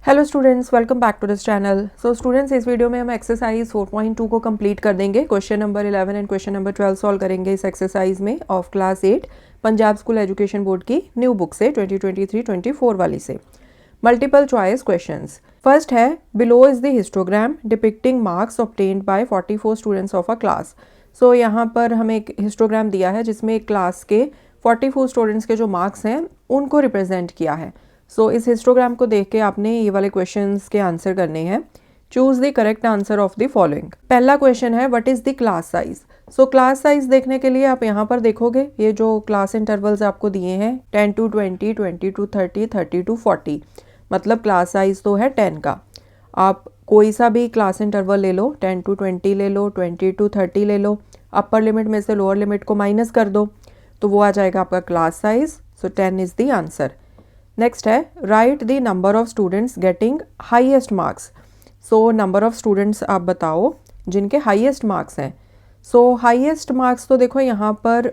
Hello students, welcome back to this channel. So students, इस video में हम exercise 4.2 को कंप्लीट कर देंगे। Question number 11 and question number 12 solve करेंगे इस एक्सरसाइज में of class 8 Punjab school education board की न्यू बुक से 2023-24 वाली से। Multiple choice questions. फर्स्ट है, below is the histogram depicting marks obtained by 44 students of a class. So यहाँ पर हमें एक हिस्टोग्राम दिया है जिसमें एक क्लास के 44 स्टूडेंट्स के जो मार्क्स हैं उनको रिप्रेजेंट किया है। सो इस हिस्टोग्राम को देख के आपने ये वाले क्वेश्चंस के आंसर करने हैं। Choose the correct answer of the following. पहला क्वेश्चन है, what is the class size. So class size देखने के लिए आप यहाँ पर देखोगे, ये जो क्लास इंटरवल्स आपको दिए हैं 10 to 20, 20 to 30, 30 to 40, मतलब क्लास साइज तो है 10 का। आप कोई सा भी क्लास इंटरवल ले लो, 10 to 20 ले लो, 20 to 30 ले लो, अपर लिमिट में से लोअर लिमिट को माइनस कर दो तो वो आ जाएगा आपका class size. So 10 is the answer. Next है, right the number of students getting highest marks. So number of students आप बताओ जिनके हाईएस्ट मार्क्स हैं। सो हाईएस्ट मार्क्स तो देखो यहाँ पर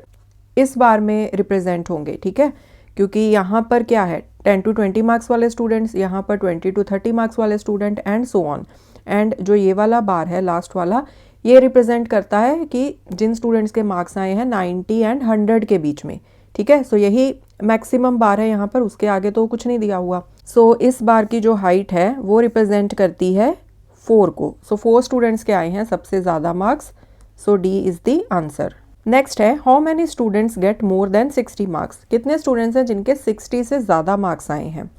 इस बार में रिप्रेजेंट होंगे, ठीक है, क्योंकि यहाँ पर क्या है 10 to 20 मार्क्स वाले स्टूडेंट्स, यहाँ पर 20 to 30 मार्क्स वाले student and so on. And जो ये वाला बार है लास्ट वाला, ये रिप्रेजेंट करता है कि जिन स्टूडेंट्स के मार्क्स आए हैं 90 एंड 100 के बीच में, ठीक है। सो यही मैक्सिमम बार है यहाँ पर, उसके आगे तो कुछ नहीं दिया हुआ। सो इस बार की जो हाइट है वो रिप्रेजेंट करती है 4 को। सो 4 स्टूडेंट्स के आए हैं सबसे ज़्यादा marks. So D is the answer. Next है, how many students get more than 60 marks. कितने स्टूडेंट्स हैं जिनके 60 से ज़्यादा मार्क्स आए हैं।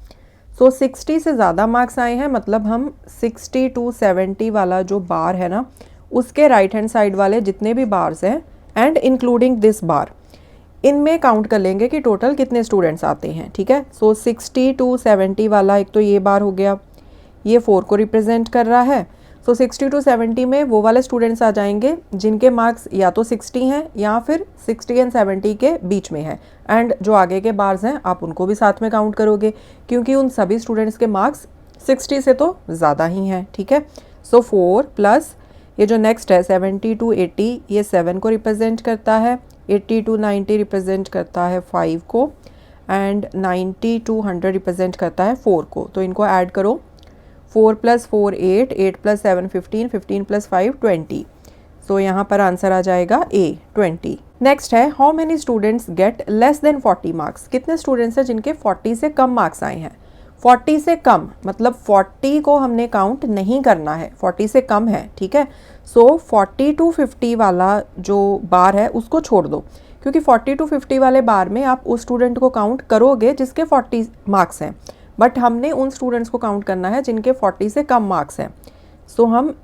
सो 60 से ज़्यादा मार्क्स आए हैं मतलब हम 60 to 70 वाला जो बार है ना, उसके राइट हैंड साइड वाले जितने भी बार्स हैं एंड इंक्लूडिंग दिस बार, इनमें काउंट कर लेंगे कि टोटल कितने स्टूडेंट्स आते हैं, ठीक है। सो 60 to 70 वाला एक तो ये बार हो गया, ये 4 को रिप्रेजेंट कर रहा है। सो 60 to 70 में वो वाले स्टूडेंट्स आ जाएंगे जिनके मार्क्स या तो 60 हैं या फिर 60 एंड 70 के बीच में है। एंड जो आगे के बार्स हैं आप उनको भी साथ में काउंट करोगे क्योंकि उन सभी स्टूडेंट्स के मार्क्स 60 से तो ज़्यादा ही हैं, ठीक है। सो 4 प्लस ये जो नेक्स्ट है 70 to 80, ये 7 को रिप्रेजेंट करता है। 80 to 90 रिप्रेजेंट करता है 5 को एंड 90 to 100 रिप्रेजेंट करता है 4 को। तो इनको ऐड करो, 4 + 4 8, 8 + 7 15, 15 + 5 20। सो यहाँ पर आंसर आ जाएगा ए 20। नेक्स्ट है, how many students get less than 40 marks. कितने स्टूडेंट्स हैं जिनके 40 से कम मार्क्स आए हैं। 40 से कम मतलब 40 को हमने काउंट नहीं करना है, 40 से कम है, ठीक है। सो 40 to 50 वाला जो बार है उसको छोड़ दो क्योंकि 40 to 50 वाले बार में आप उस स्टूडेंट को काउंट करोगे जिसके 40 मार्क्स हैं, बट हमने उन स्टूडेंट्स को काउंट करना है जिनके 40 से कम मार्क्स हैं। सो हम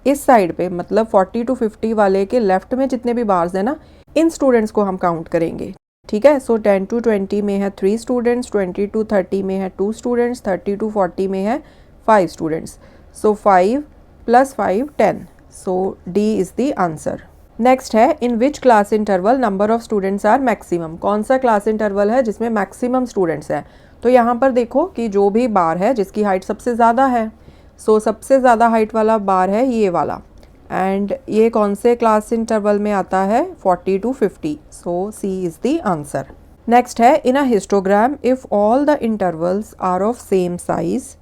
इस साइड पे मतलब 40 to 50 वाले के लेफ्ट में जितने भी बार्स हैं ना, इन स्टूडेंट्स को हम काउंट करेंगे, ठीक है। सो 10 to 20 में है 3 स्टूडेंट्स, 20 to 30 में है 2 स्टूडेंट्स, 30 to 40 में है 5 students. So 5 + 5 10। So D is the answer. Next है, in which class interval number of students are maximum. कौन सा क्लास इंटरवल है जिसमें मैक्सिमम स्टूडेंट्स हैं। तो यहाँ पर देखो कि जो भी बार है जिसकी हाइट सबसे ज़्यादा है, सो सबसे ज़्यादा हाइट वाला बार है ये वाला। एंड ये कौन से क्लास इंटरवल में आता है 40 to 50। So C is the answer. Next है, in a histogram if all the intervals are of same size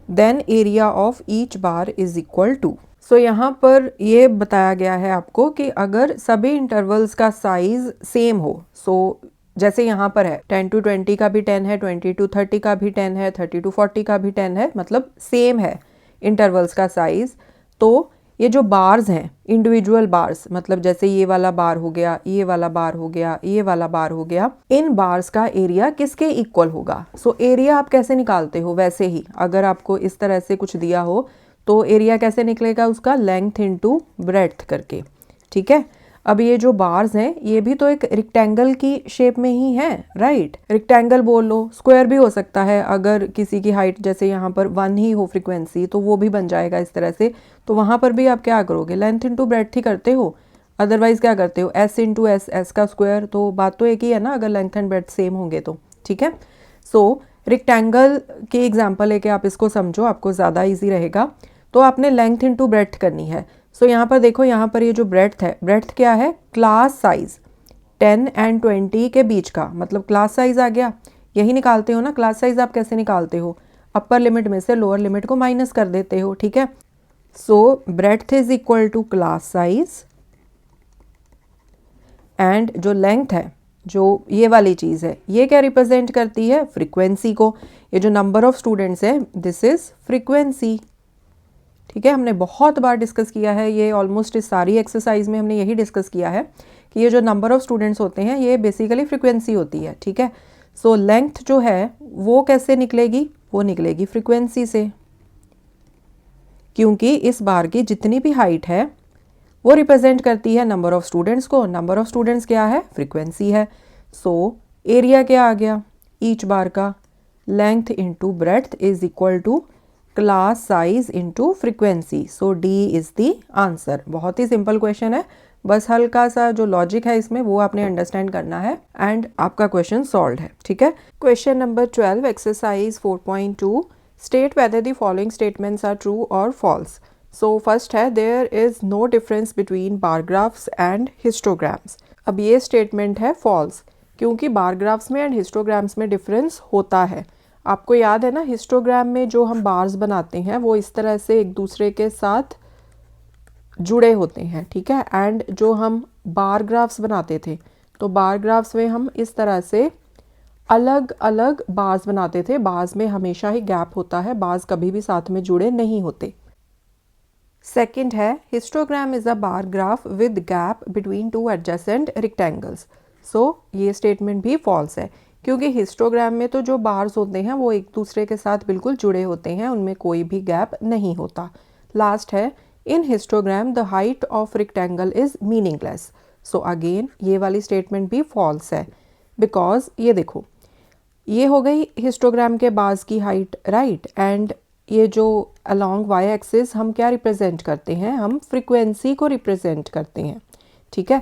then area of each bar is equal to. So यहाँ पर ये बताया गया है आपको कि अगर सभी इंटरवल्स का साइज सेम हो, सो जैसे यहाँ पर है 10 to 20 का भी 10 है, 20 to 30 का भी 10 है, 30 to 40 का भी 10 है, मतलब सेम है इंटरवल्स का साइज। तो ये जो बार्स हैं इंडिविजुअल बार्स, मतलब जैसे ये वाला बार हो गया, ये वाला बार हो गया, ये वाला बार हो गया, इन बार्स का एरिया किसके इक्वल होगा। सो एरिया आप कैसे निकालते हो, वैसे ही अगर आपको इस तरह से कुछ दिया हो तो एरिया कैसे निकलेगा उसका, लेंथ इनटू ब्रेड्थ करके, ठीक है। अब ये जो बार्स हैं ये भी तो एक रेक्टेंगल की शेप में ही है, राइट। रेक्टेंगल बोल लो, स्क्वायर भी हो सकता है, अगर किसी की हाइट जैसे यहाँ पर 1 ही हो फ्रीक्वेंसी तो वो भी बन जाएगा इस तरह से। तो वहाँ पर भी आप क्या करोगे, लेंथ इनटू ब्रेड्थ ही करते हो, अदरवाइज क्या करते हो एस इंटू एस, एस का स्क्वायर। तो बात तो एक ही है ना अगर लेंथ एंड ब्रेड्थ सेम होंगे तो, ठीक है। सो रेक्टेंगल के एग्जाम्पल लेके आप इसको समझो, आपको ज़्यादा ईजी रहेगा। तो आपने लेंथ इनटू ब्रेड्थ करनी है। सो यहाँ पर देखो, यहाँ पर ये जो ब्रेड्थ है, ब्रेड्थ क्या है, क्लास साइज 10 and 20 के बीच का, मतलब क्लास साइज आ गया। यही निकालते हो ना, क्लास साइज आप कैसे निकालते हो, अपर लिमिट में से लोअर लिमिट को माइनस कर देते हो, ठीक है। So breadth is equal to class size and जो लेंथ है, जो ये वाली चीज़ है, ये क्या रिप्रेजेंट करती है? फ्रीक्वेंसी को। ये जो नंबर ऑफ स्टूडेंट्स है, दिस इज फ्रीक्वेंसी, ठीक है। हमने बहुत बार डिस्कस किया है ये, ऑलमोस्ट इस सारी एक्सरसाइज में हमने यही डिस्कस किया है कि ये जो नंबर ऑफ स्टूडेंट्स होते हैं ये बेसिकली फ्रीक्वेंसी होती है, ठीक है। सो लेंथ जो है वो कैसे निकलेगी? वो निकलेगी फ्रीक्वेंसी से, क्योंकि इस बार की जितनी भी हाइट है वो रिप्रेजेंट करती है नंबर ऑफ स्टूडेंट्स को। नंबर ऑफ स्टूडेंट्स क्या है? फ्रीक्वेंसी है। सो एरिया क्या आ गया ईच बार का? Length into breadth is equal to class size into frequency. So D is the answer. बहुत ही सिंपल क्वेश्चन है, बस हल्का सा जो लॉजिक है इसमें वो आपने अंडरस्टैंड करना है एंड आपका क्वेश्चन सॉल्व है, ठीक है। Question number 12 exercise 4.2 state whether the following statements are true और फॉल्स। सो फर्स्ट है there is no difference between bar graphs and histograms. अब ये स्टेटमेंट है फॉल्स, क्योंकि बार ग्राफ्स में एंड हिस्टोग्राम्स में डिफरेंस होता है। आपको याद है ना, हिस्टोग्राम में जो हम बार्स बनाते हैं वो इस तरह से एक दूसरे के साथ जुड़े होते हैं, ठीक है। एंड जो हम बार ग्राफ्स बनाते थे तो बार ग्राफ्स में हम इस तरह से अलग अलग बार्स बनाते थे। बार्स में हमेशा ही गैप होता है, बार्स कभी भी साथ में जुड़े नहीं होते। सेकंड है histogram is a bar graph with gap between two adjacent rectangles. So ये स्टेटमेंट भी फॉल्स है, क्योंकि हिस्टोग्राम में तो जो बार्स होते हैं वो एक दूसरे के साथ बिल्कुल जुड़े होते हैं, उनमें कोई भी गैप नहीं होता। लास्ट है in histogram the height of rectangle is meaningless. So again ये वाली स्टेटमेंट भी फॉल्स है, बिकॉज ये देखो ये हो गई हिस्टोग्राम के बार्स की हाइट, राइट। एंड ये जो अलोंग वाई एक्सिस हम क्या रिप्रेजेंट करते हैं? हम फ्रीक्वेंसी को रिप्रेजेंट करते हैं, ठीक है।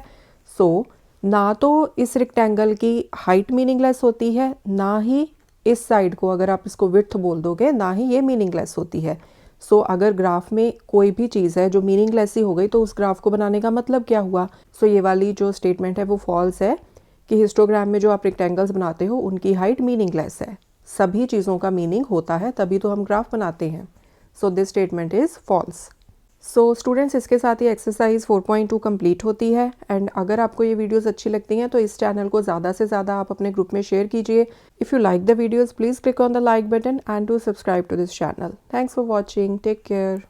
सो ना तो इस रेक्टेंगल की हाइट मीनिंगलेस होती है, ना ही इस साइड को अगर आप इसको विड्थ बोल दोगे, ना ही ये मीनिंगलेस होती है। सो अगर ग्राफ में कोई भी चीज़ है जो मीनिंगलेस ही हो गई तो उस ग्राफ को बनाने का मतलब क्या हुआ? सो ये वाली जो स्टेटमेंट है वो फॉल्स है कि हिस्टोग्राम में जो आप रेक्टेंगल्स बनाते हो उनकी हाइट मीनिंगलेस है। सभी चीज़ों का मीनिंग होता है, तभी तो हम ग्राफ बनाते हैं। So this statement is false. So students, इसके साथ ही एक्सरसाइज 4.2 कंप्लीट होती है। एंड अगर आपको ये वीडियोस अच्छी लगती हैं तो इस चैनल को ज़्यादा से ज़्यादा आप अपने ग्रुप में शेयर कीजिए। If you like the videos please click on the like button and to subscribe to this channel. Thanks for watching, take care.